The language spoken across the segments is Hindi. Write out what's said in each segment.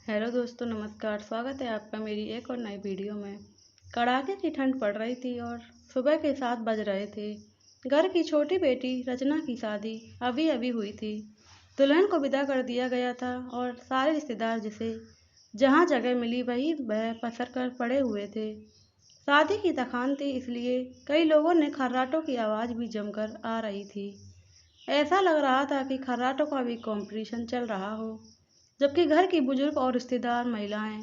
हेलो दोस्तों, नमस्कार। स्वागत है आपका मेरी एक और नई वीडियो में। कड़ाके की ठंड पड़ रही थी और सुबह के 7 बज रहे थे। घर की छोटी बेटी रचना की शादी अभी अभी हुई थी। दुल्हन को विदा कर दिया गया था और सारे रिश्तेदार जिसे जहाँ जगह मिली वहीं वह पसर कर पड़े हुए थे। शादी की तखान थी, इसलिए कई लोगों ने खर्राटों की आवाज़ भी जमकर आ रही थी। ऐसा लग रहा था कि खर्राटों का भी कंपटीशन चल रहा हो, जबकि घर की बुजुर्ग और रिश्तेदार महिलाएं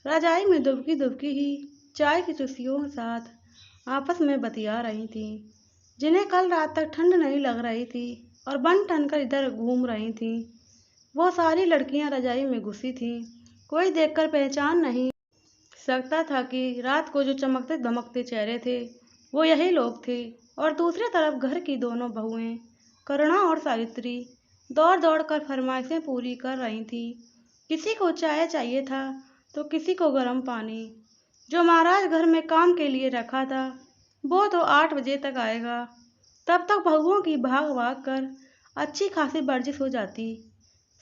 रजाई में दुबकी दुबकी ही चाय की चुस्कियों के साथ आपस में बतिया रही थीं, जिन्हें कल रात तक ठंड नहीं लग रही थी और बन ठन कर इधर घूम रही थीं। वो सारी लड़कियां रजाई में घुसी थीं। कोई देखकर पहचान नहीं सकता था कि रात को जो चमकते धमकते चेहरे थे वो यही लोग थे। और दूसरी तरफ घर की दोनों बहुएं करुणा और सावित्री दौड़ दौड़ कर फरमाइशें पूरी कर रही थी। किसी को चाय चाहिए था तो किसी को गर्म पानी। जो महाराज घर में काम के लिए रखा था वो तो 8 बजे तक आएगा। तब तक बहुओं की भाग भाग कर अच्छी खासी वर्जिश हो जाती।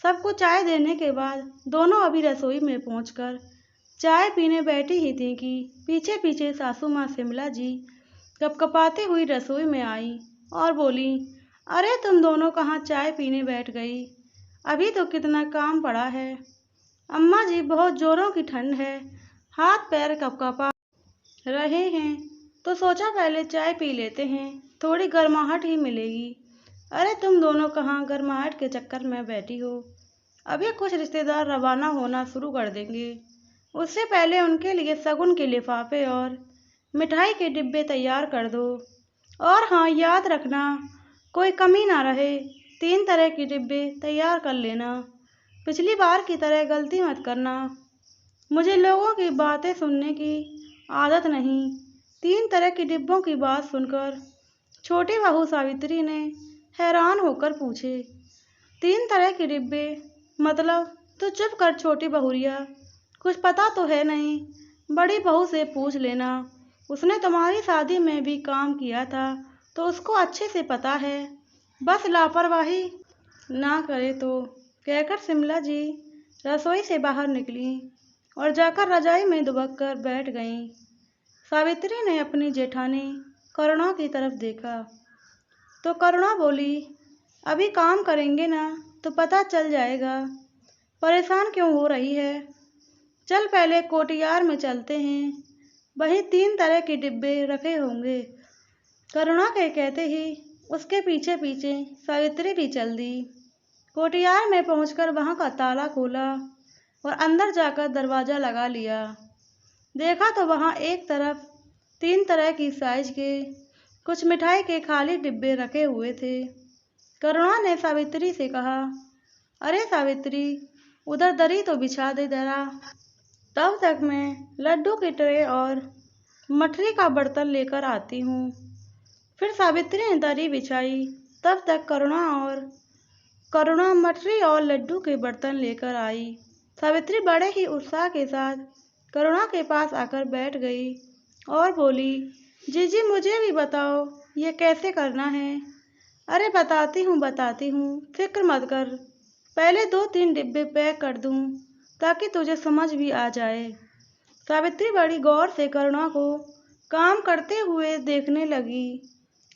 सबको चाय देने के बाद दोनों अभी रसोई में पहुंचकर चाय पीने बैठी ही थी कि पीछे पीछे सासू माँ शिमला जी कपकपाती हुई रसोई में आई और बोली, अरे तुम दोनों कहाँ चाय पीने बैठ गई? अभी तो कितना काम पड़ा है। अम्मा जी, बहुत जोरों की ठंड है, हाथ पैर कपकपा रहे हैं, तो सोचा पहले चाय पी लेते हैं, थोड़ी गर्माहट ही मिलेगी। अरे तुम दोनों कहाँ गर्माहट के चक्कर में बैठी हो? अभी कुछ रिश्तेदार रवाना होना शुरू कर देंगे, उससे पहले उनके लिए शगुन के लिफाफे और मिठाई के डिब्बे तैयार कर दो। और हाँ, याद रखना कोई कमी ना रहे, 3 तरह के डिब्बे तैयार कर लेना। पिछली बार की तरह गलती मत करना। मुझे लोगों की बातें सुनने की आदत नहीं। 3 तरह के डिब्बों की बात सुनकर छोटी बहू सावित्री ने हैरान होकर पूछे, 3 तरह के डिब्बे मतलब? तो चुप कर छोटी बहुरिया, कुछ पता तो है नहीं? बड़ी बहू से पूछ लेना, उसने तुम्हारी शादी में भी काम किया था तो उसको अच्छे से पता है। बस लापरवाही ना करे तो, कहकर शिमला जी रसोई से बाहर निकली और जाकर रजाई में दुबक कर बैठ गईं। सावित्री ने अपनी जेठानी करुणा की तरफ देखा तो करुणा बोली, अभी काम करेंगे ना तो पता चल जाएगा, परेशान क्यों हो रही है? चल पहले कोटियार में चलते हैं, वहीं 3 तरह के डिब्बे रखे होंगे। करुणा के कहते ही उसके पीछे पीछे सावित्री भी चल दी। कोटियार में पहुंचकर वहां का ताला खोला और अंदर जाकर दरवाज़ा लगा लिया। देखा तो वहां एक तरफ 3 तरह की साइज के कुछ मिठाई के खाली डिब्बे रखे हुए थे। करुणा ने सावित्री से कहा, अरे सावित्री, उधर दरी तो बिछा दे जरा, तब तक मैं लड्डू की ट्रे और मठरी का बर्तन लेकर आती हूँ। फिर सावित्री ने दरी बिछाई। तब तक करुणा मठरी और लड्डू के बर्तन लेकर आई। सावित्री बड़े ही उत्साह के साथ करुणा के पास आकर बैठ गई और बोली, जीजी मुझे भी बताओ ये कैसे करना है? अरे बताती हूँ, फिक्र मत कर। पहले 2-3 डिब्बे पैक कर दूँ ताकि तुझे समझ भी आ जाए। सावित्री बड़ी गौर से करुणा को काम करते हुए देखने लगी।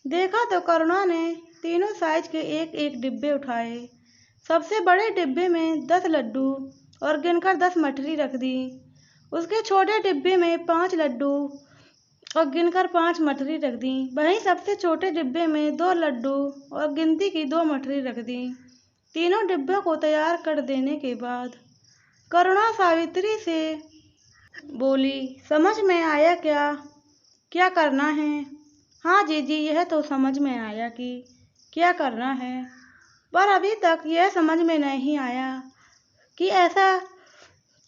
देखा तो करुणा ने तीनों साइज के एक एक डिब्बे उठाए। सबसे बड़े डिब्बे में 10 लड्डू और गिनकर 10 मठरी रख दी। उसके छोटे डिब्बे में 5 लड्डू और गिनकर 5 मठरी रख दी। वहीं सबसे छोटे डिब्बे में 2 लड्डू और गिनती की 2 मठरी रख दी। तीनों डिब्बों को तैयार कर देने के बाद करुणा सावित्री से बोली, समझ में आया क्या क्या करना है? हाँ जीजी, यह तो समझ में आया कि क्या करना है, पर अभी तक यह समझ में नहीं आया कि ऐसा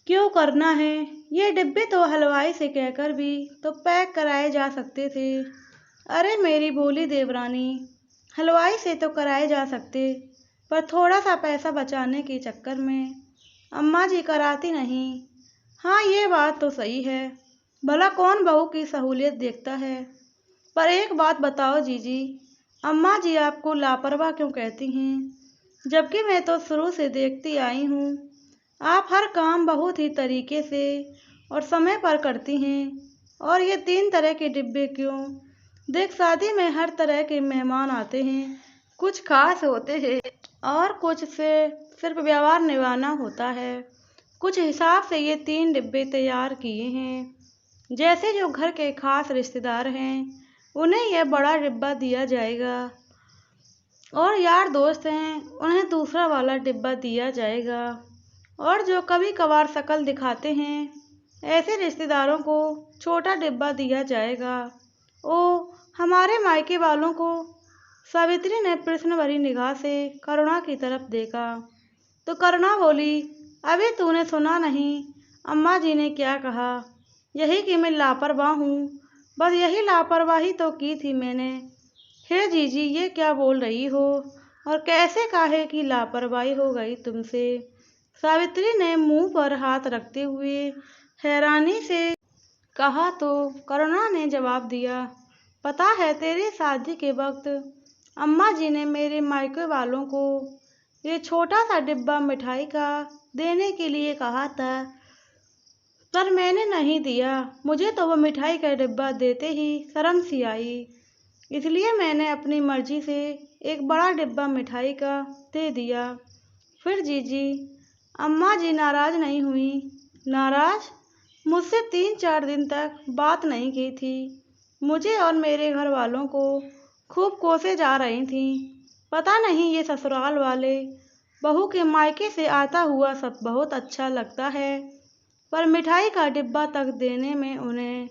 क्यों करना है। ये डिब्बे तो हलवाई से कहकर भी तो पैक कराए जा सकते थे। अरे मेरी भोली देवरानी, हलवाई से तो कराए जा सकते, पर थोड़ा सा पैसा बचाने के चक्कर में अम्मा जी कराती नहीं। हाँ, ये बात तो सही है, भला कौन बहू की सहूलियत देखता है। पर एक बात बताओ जीजी, अम्मा जी आपको लापरवाह क्यों कहती हैं, जबकि मैं तो शुरू से देखती आई हूँ आप हर काम बहुत ही तरीके से और समय पर करती हैं। और ये 3 तरह के डिब्बे क्यों? देख, शादी में हर तरह के मेहमान आते हैं, कुछ खास होते हैं और कुछ से सिर्फ व्यवहार निभाना होता है। कुछ हिसाब से ये 3 डिब्बे तैयार किए हैं। जैसे जो घर के खास रिश्तेदार हैं उन्हें यह बड़ा डिब्बा दिया जाएगा, और यार दोस्त हैं उन्हें दूसरा वाला डिब्बा दिया जाएगा, और जो कभी कभार शक्ल दिखाते हैं ऐसे रिश्तेदारों को छोटा डिब्बा दिया जाएगा। ओ, हमारे मायके वालों को। सावित्री ने प्रश्न भरी निगाह से करुणा की तरफ देखा तो करुणा बोली, अभी तूने सुना नहीं अम्मा जी ने क्या कहा? यही कि मैं लापरवाह हूँ, बस यही लापरवाही तो की थी मैंने। हे जीजी, ये क्या बोल रही हो? और कैसे काहे की लापरवाही हो गई तुमसे? सावित्री ने मुंह पर हाथ रखते हुए हैरानी से कहा तो करुणा ने जवाब दिया, पता है तेरी शादी के वक्त अम्मा जी ने मेरे मायके वालों को ये छोटा सा डिब्बा मिठाई का देने के लिए कहा था, पर मैंने नहीं दिया। मुझे तो वो मिठाई का डिब्बा देते ही शर्म सी आई, इसलिए मैंने अपनी मर्जी से एक बड़ा डिब्बा मिठाई का दे दिया। फिर जीजी, अम्मा जी नाराज नहीं हुई? नाराज? मुझसे 3-4 दिन तक बात नहीं की थी। मुझे और मेरे घर वालों को खूब कोसे जा रही थी। पता नहीं ये ससुराल वाले बहू के मायके से आता हुआ सब बहुत अच्छा लगता है, पर मिठाई का डिब्बा तक देने में उन्हें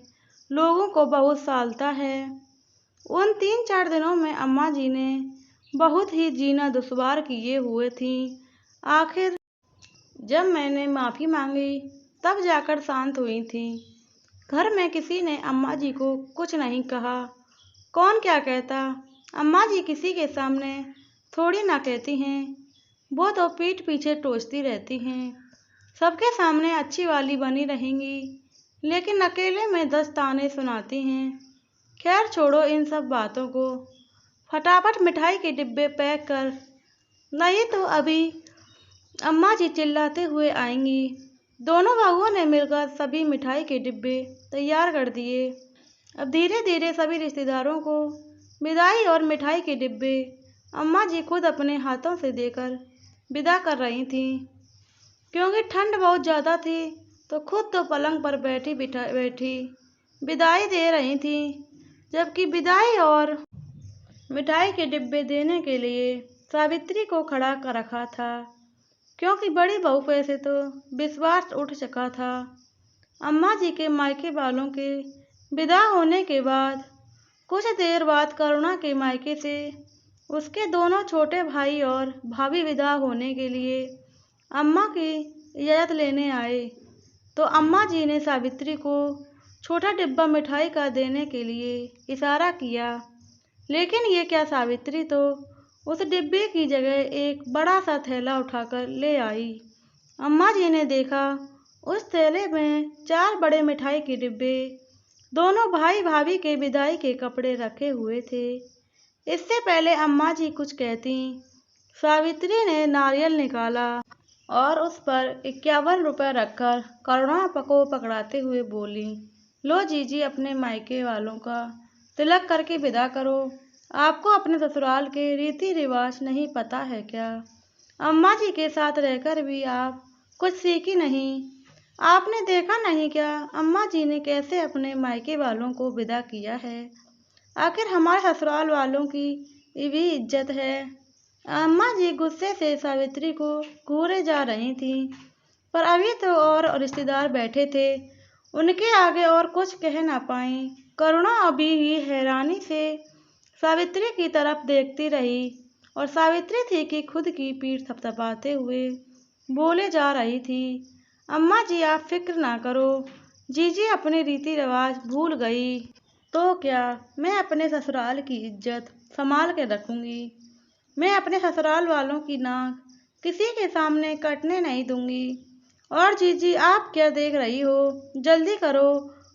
लोगों को बहुत सालता है। उन 3-4 दिनों में अम्मा जी ने बहुत ही जीना दुश्वार किए हुए थी। आखिर जब मैंने माफ़ी मांगी तब जाकर शांत हुई थी। घर में किसी ने अम्मा जी को कुछ नहीं कहा। कौन क्या कहता, अम्मा जी किसी के सामने थोड़ी ना कहती हैं, वो तो पीठ पीछे टोचती रहती हैं। सबके सामने अच्छी वाली बनी रहेंगी, लेकिन अकेले में 10 ताने सुनाती हैं। खैर छोड़ो इन सब बातों को, फटाफट मिठाई के डिब्बे पैक कर, नहीं तो अभी अम्मा जी चिल्लाते हुए आएंगी। दोनों बहुओं ने मिलकर सभी मिठाई के डिब्बे तैयार कर दिए। अब धीरे धीरे सभी रिश्तेदारों को विदाई और मिठाई के डिब्बे अम्मा जी खुद अपने हाथों से देकर विदा कर रही थीं। क्योंकि ठंड बहुत ज़्यादा थी तो खुद तो पलंग पर बैठी विदाई दे रही थीं, जबकि विदाई और मिठाई के डिब्बे देने के लिए सावित्री को खड़ा कर रखा था, क्योंकि बड़ी बहू पे से तो विश्वास उठ चुका था। अम्मा जी के मायके वालों के विदा होने के बाद कुछ देर बाद करुणा के मायके से उसके दोनों छोटे भाई और भाभी विदा होने के लिए अम्मा की इजाज़त लेने आए, तो अम्मा जी ने सावित्री को छोटा डिब्बा मिठाई का देने के लिए इशारा किया। लेकिन ये क्या, सावित्री तो उस डिब्बे की जगह एक बड़ा सा थैला उठाकर ले आई। अम्मा जी ने देखा उस थैले में 4 बड़े मिठाई के डिब्बे, दोनों भाई भाभी के विदाई के कपड़े रखे हुए थे। इससे पहले अम्मा जी कुछ कहती, सावित्री ने नारियल निकाला और उस पर 51 रुपये रखकर करुणा को पकड़ाते हुए बोली, लो जीजी, अपने मायके वालों का तिलक करके विदा करो। आपको अपने ससुराल के रीति रिवाज नहीं पता है क्या? अम्मा जी के साथ रहकर भी आप कुछ सीखी नहीं? आपने देखा नहीं क्या अम्मा जी ने कैसे अपने मायके वालों को विदा किया है? आखिर हमारे ससुराल वालों की भी इज्जत है। अम्मा जी गुस्से से सावित्री को घूरे जा रही थीं, पर अभी तो और रिश्तेदार बैठे थे, उनके आगे और कुछ कह ना पाई। करुणा अभी भी हैरानी से सावित्री की तरफ देखती रही, और सावित्री थी कि खुद की पीठ थपथपाते हुए बोले जा रही थी, अम्मा जी आप फिक्र ना करो, जीजी अपने रीति रिवाज भूल गई तो क्या, मैं अपने ससुराल की इज्जत संभाल के रखूंगी। मैं अपने ससुराल वालों की नाक किसी के सामने कटने नहीं दूंगी। और जीजी आप क्या देख रही हो, जल्दी करो,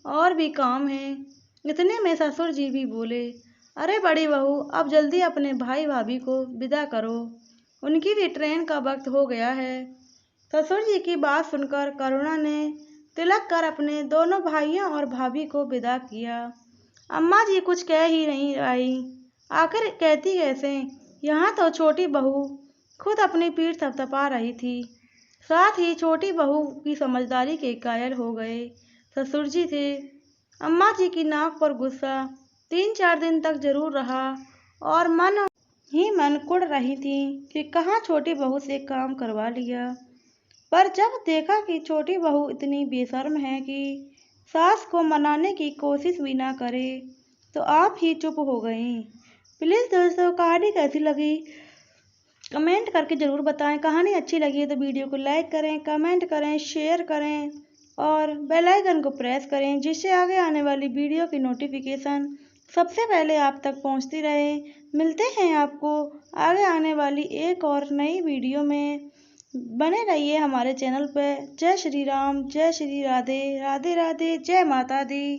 और भी काम है। इतने में ससुर जी भी बोले, अरे बड़ी बहू, अब जल्दी अपने भाई भाभी को विदा करो, उनकी भी ट्रेन का वक्त हो गया है। ससुर जी की बात सुनकर करुणा ने तिलक कर अपने दोनों भाइयों और भाभी को विदा किया। अम्मा जी कुछ कह ही नहीं आई, आखिर कहती कैसे। यहाँ तो छोटी बहू खुद अपनी पीठ थपथपा रही थी। साथ ही छोटी बहू की समझदारी के कायल हो गए ससुर जी थे। अम्मा जी की नाक पर गुस्सा 3-4 दिन तक जरूर रहा और मन ही मन कुढ़ रही थी कि कहाँ छोटी बहू से काम करवा लिया। पर जब देखा कि छोटी बहू इतनी बेशर्म है कि सास को मनाने की कोशिश भी ना करे, तो आप ही चुप हो गईं। प्लीज़ दोस्तों, कहानी कैसी लगी कमेंट करके ज़रूर बताएं। कहानी अच्छी लगी है तो वीडियो को लाइक करें, कमेंट करें, शेयर करें और बेल आइकन को प्रेस करें, जिससे आगे आने वाली वीडियो की नोटिफिकेशन सबसे पहले आप तक पहुंचती रहे। मिलते हैं आपको आगे आने वाली एक और नई वीडियो में। बने रहिए हमारे चैनल पर। जय श्री राम, जय श्री राधे, राधे राधे, जय माता दी।